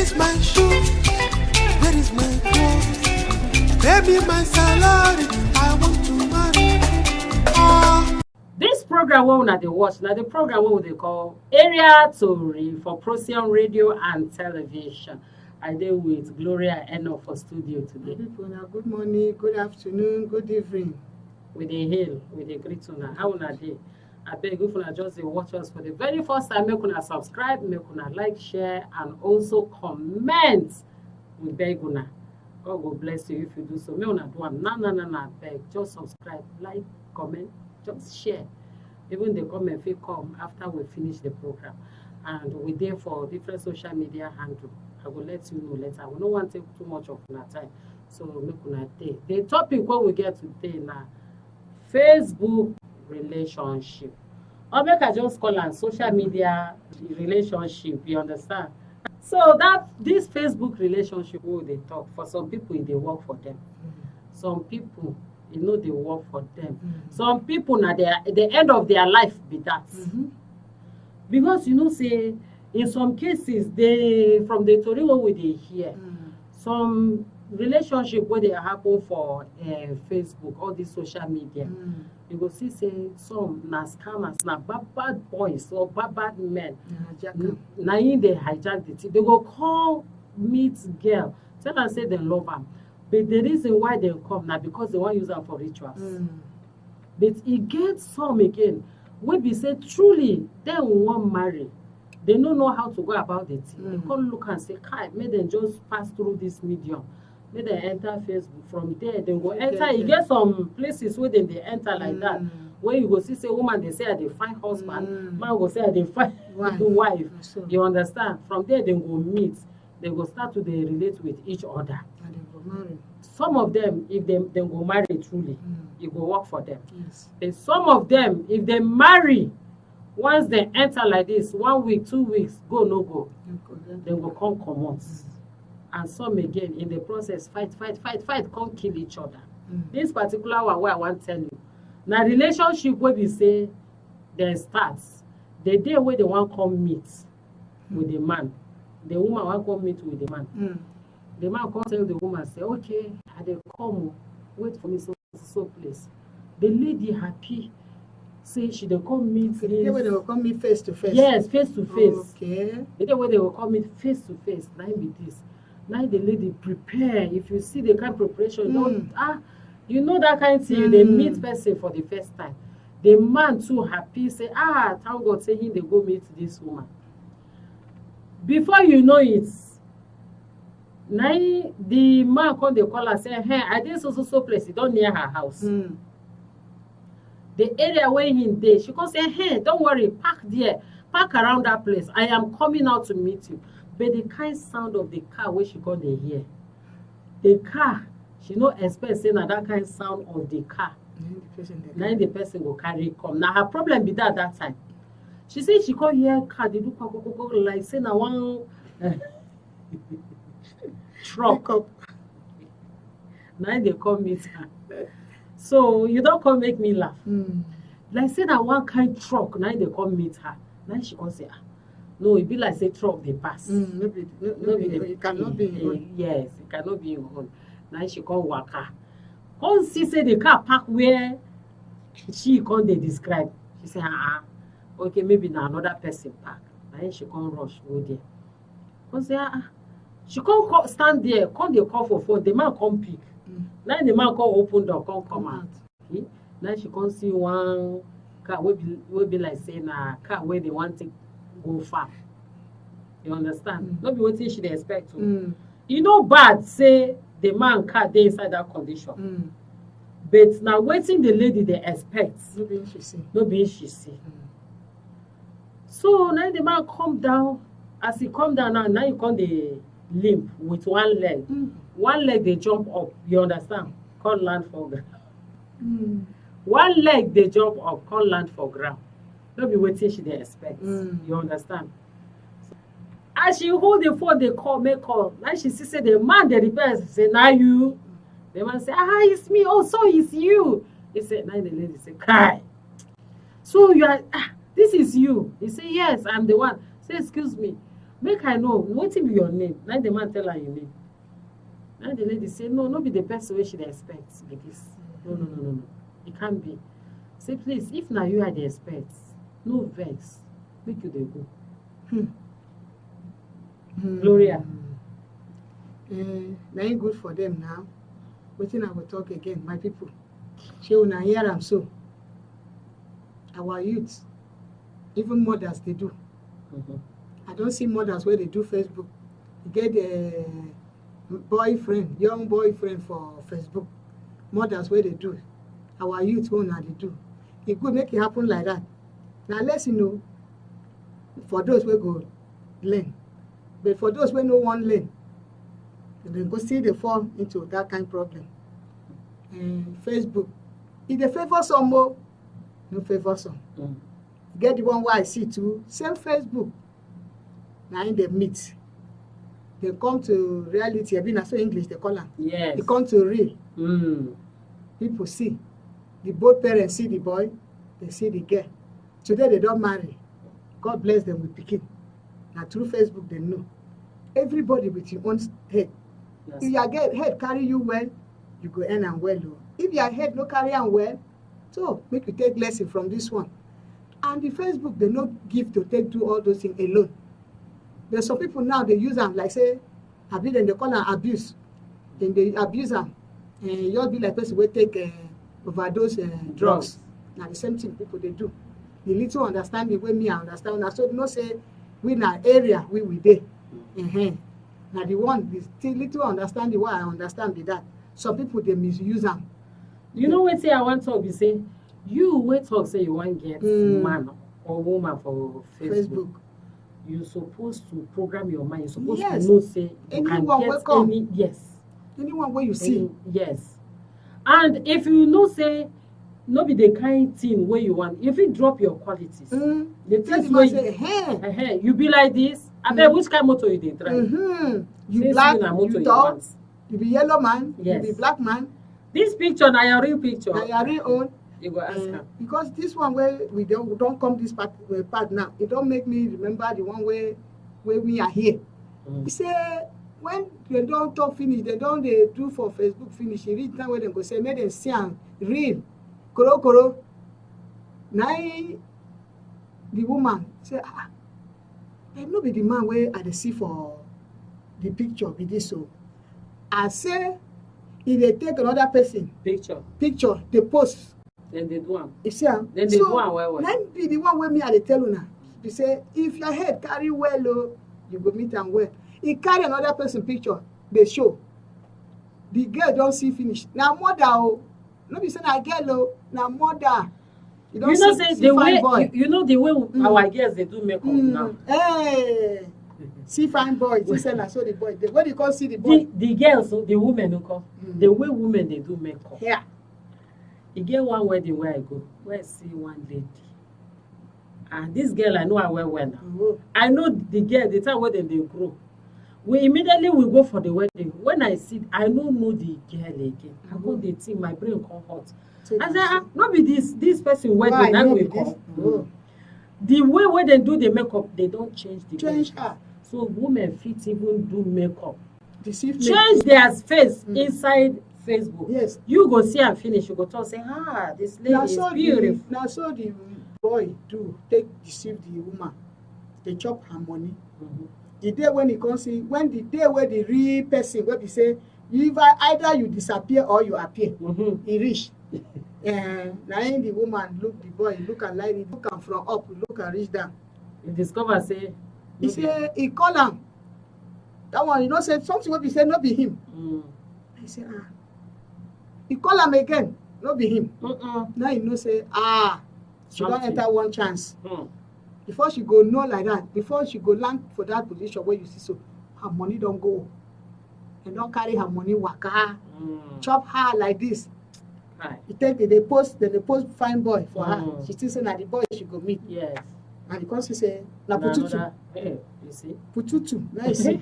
is my shoe? Where is my clothes? Baby, my salary, I want to marry. This program when they watch, now the program what they call Area Tori for Procyon Radio and Television. I deal with GLORIA ENOCH for studio today. People now, good morning, good afternoon, good evening. With a hail, with a great tuna. How una dey? I beg you for just watch us for the very first time. Make una subscribe, make una like, share, and also comment. We beg una. God will bless you if you do so. Make una do am. Na beg. Just subscribe, like, comment, just share. Even the comment will come after we finish the program. And we there for different social media handle. I will let you know later. We don't want to take too much of our time. So make una take. The topic what we get today now, Facebook relationship. Or make I just call it social media relationship, you understand? So that this Facebook relationship who they talk, for some people they work for them. Some people, you know, they work for them. Some people now they at the end of their life be that. Because you know, say in some cases they from the Tori what we they hear, some relationship where they happen for Facebook, all these social media. You go see say some na scammers, na bad boys or bad men. Na in they hijack the thing. They go call meet girl, tell them say they love them. But the reason why they come now because they want use them for rituals. But it gets some again. We be say truly they won't marry. They don't know how to go about it. They come look and say, "Kai, may they just pass through this medium. May they enter Facebook. From there, they go enter. You get some places where they enter like that. Where you go see say woman, they say they find husband. Man go say they find wife. You understand? From there, they go meet. They go start to they relate with each other. And they go marry. Some of them, if they go marry truly, it go work for them. Yes. And some of them, if they marry, once they enter like this, 1 week, 2 weeks, go no go, they will come out. And some again in the process fight, come kill each other. This particular one where I want to tell you, now relationship where we say then starts the day where they want to come meet with the man, the woman want to come meet with the man. The man come tell the woman say, okay, I dey come, wait for me so place. The lady happy. Say she dey come meet. The day where they will come meet face to face. Yes, face to face. Okay. The day where they will come meet face to face. Now be this. Now the lady prepare. If you see the kind of preparation, you know that kind of thing. They meet person for the first time. The man too happy. Say, thank God, say him they go meet this woman. Before you know it, now the man come they call her say, hey, I did so place. It don't near her house. The area where he dey, she come say, hey, don't worry, park there, park around that place. I am coming out to meet you. But the kind sound of the car where she come dey hear, the car, she no expect say na that kind sound of the car. Now the person go carry come. Now her problem be that time. She say she come hear car, they do like say na one truck. Now they come meet her. So you don't come make me laugh. Like say that one kind truck, now they come meet her. Now she come say, no, it be like say truck they pass. It cannot be your own. Yes, it cannot be your own. Now she come waka. Come see say the car park where she come they describe. She say, okay, maybe now another person park. Now she come rush go there. Come say, she come stand there, come they call for phone. The man come pick. Now the man come open door, come out. Okay? Now she come see one car will be like saying a car where they want to go far. You understand? Not be what she they expect to. You know bad say the man car they inside that condition. But now waiting the lady they expect. No be she see. So now the man come down. As he come down now you come the limp with one leg. One leg they jump up, you understand? Can't land for ground. One leg they jump up, can't land for ground. Don't be waiting she they expect. You understand? As she hold the phone, they call, make call. Now she say the man they repair, say, now you. The man say, it's me. Oh, so it's you. He said, now the lady say, cry. So you are, this is you. He say, yes, I'm the one. Say, excuse me. make I know wetin be your name. Na the man tell her your name. Na the lady say no be the person wey she dey expect be this. No. It can't be. Say please, if na you I dey expect, no vex, make you dey go. Gloria. Na it good for them now. Wetin I go talk again, my people. Shey una hear am so. Our youth, even mothers they do. I don't see mothers where they do Facebook. You get a boyfriend, young boyfriend for Facebook. Mothers where they do. Our youth one they do. It could make it happen like that. Now let's for those who go learn. But for those who no one learn, they go see they fall into that kind of problem. Facebook. If they favor some more, no favor some. Get the one where I see too, same Facebook. Now in they meet. They come to reality. I mean, I saw English, they call them. Yes. They come to real. People see. The both parents see the boy, they see the girl. Today they don't marry. God bless them with pikin. Now through Facebook they know. Everybody with your own head. Yes. If your head carry you well, you go earn and well. If your head no carry am well, so make you take lesson from this one. And the Facebook they no give to take do all those things alone. There's some people now they use them like say, then they call them abuse. Then they abuse them. And you'll be like person will take overdose drugs. Now the same thing people they do. The little understanding when me I understand. Now so no say we in an area we there. Now the one the still little understanding what I understand be that some people they misuse them. You know what say I want to be say, you wait talk say you want get man or woman for Facebook. You're supposed to program your mind. You're supposed to know say you can get anyone where you see. Yes. And if you know say no be the kind thing where you want, if you drop your qualities, the things where say, you be like this. I bet which kind of motor you did drive? You black, you tall, you be yellow man, you be black man. This picture now your real picture. Now your real own. You go ask her. Because this one where we don't come this part now, it don't make me remember the one where we are here. You say when they don't talk finish, they do for Facebook finish. You reach time where they go say, make them see and real. Koro. Now the woman say, they no be the man where I see for the picture be this so. I say if they take another person picture, they post. Then they do one. You see, then they do one well. Then be the one where me I tell you now. You say if your head carry well, you go meet and well. He carry another person picture, they show. The girl don't see finish. Now mother, no be say na girl now mother. You know say the way you know the way our girls they do makeup now. Hey, see fine boy. You say na so the boy. When you come see the boy, the girls, the women who come, the way women they do makeup. Yeah. You get one wedding where I go, where I see one lady. And this girl I know her well now. I know the girl, the time when they grow. We immediately go for the wedding. When I see, I don't know the girl again. I go the thing, my brain come hot. I say, not be this person wedding that will come. The way when they do the makeup, they don't change the her. So women fit even do makeup. Change their face inside Facebook. Yes. You go see and finish, you go talk, say, this lady is beautiful. Now so the boy deceive the woman. They chop her money. The day when he comes in, the day where the real person where he say, either you disappear or you appear. He reach. Now the woman look the boy, look and lie, look and from up, look and reach down. You discover say he say he call him. That one, say something what he say not be him. I say he call him again, not be him. Now say she don't enter one chance. Before she go know like that, before she go land for that position where you see so her money don't go. And don't carry her money waka. Chop her like this. They post fine boy for her. She still say that the boy she go meet. Yes. And because she say na pututu. You see? Pututu. Now you see.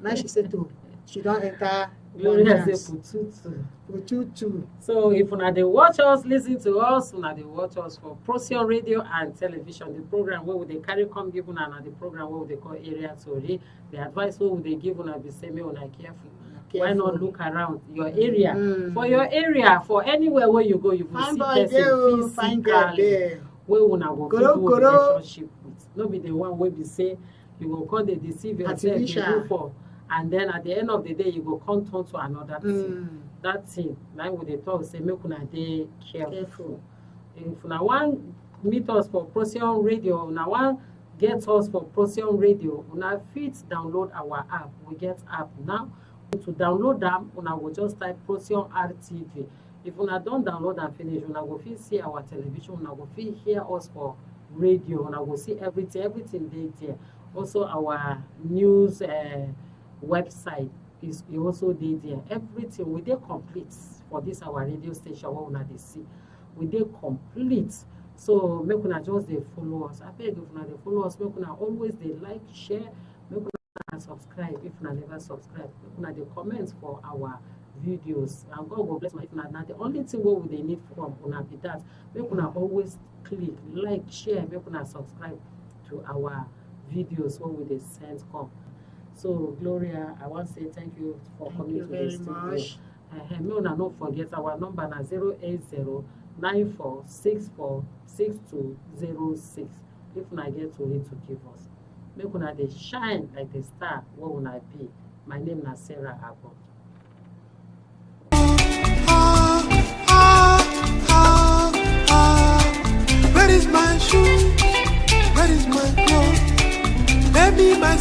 Now she said to She don't enter Gloria say dance. pututu. Pututu. So if una dey watch us, listen to us, una dey watch us for Procyon radio and television. The program where we dey carry come give una na the program where we dey call area tori. The advice wey we dey give una be say make una careful. Why not look around your area? For your area, for anywhere where you go, you will see person physically wey una go fit do relationship with. No be the one wey be say you go come dey deceive yourself dey go for, and then at the end of the day you go come turn to another thing. That thing na we dey talk say make una dey careful. If una wan meet us for Procyon radio, una wan get us for Procyon radio, una fit download our app. We get app now. To download them, una go just type Procyon RTV. If una don download and finish, una go fit see our television, una go fit hear us for radio, una go see everything dey there. Also our news website is also dey there. Everything we dey complete for this our radio station wey una dey see. We dey complete. So make una just dey follow us. Abeg if una dey follow us, make una always dey like, share, make una and subscribe if una never subscribe. Make una dey comment for our videos, and God go bless my. If una na the only thing wey we dey need from una be that. Make una always click like, share, make una subscribe to our videos when we dey send come. So Gloria, I want to say thank you for coming to the studio. Make una no forget our number na 08094646206. If una get to it to give us. Make una dey shine like the star wey una be. My name na Sarah AGBON. Where is my shoe? Where is my clothes? Baby, my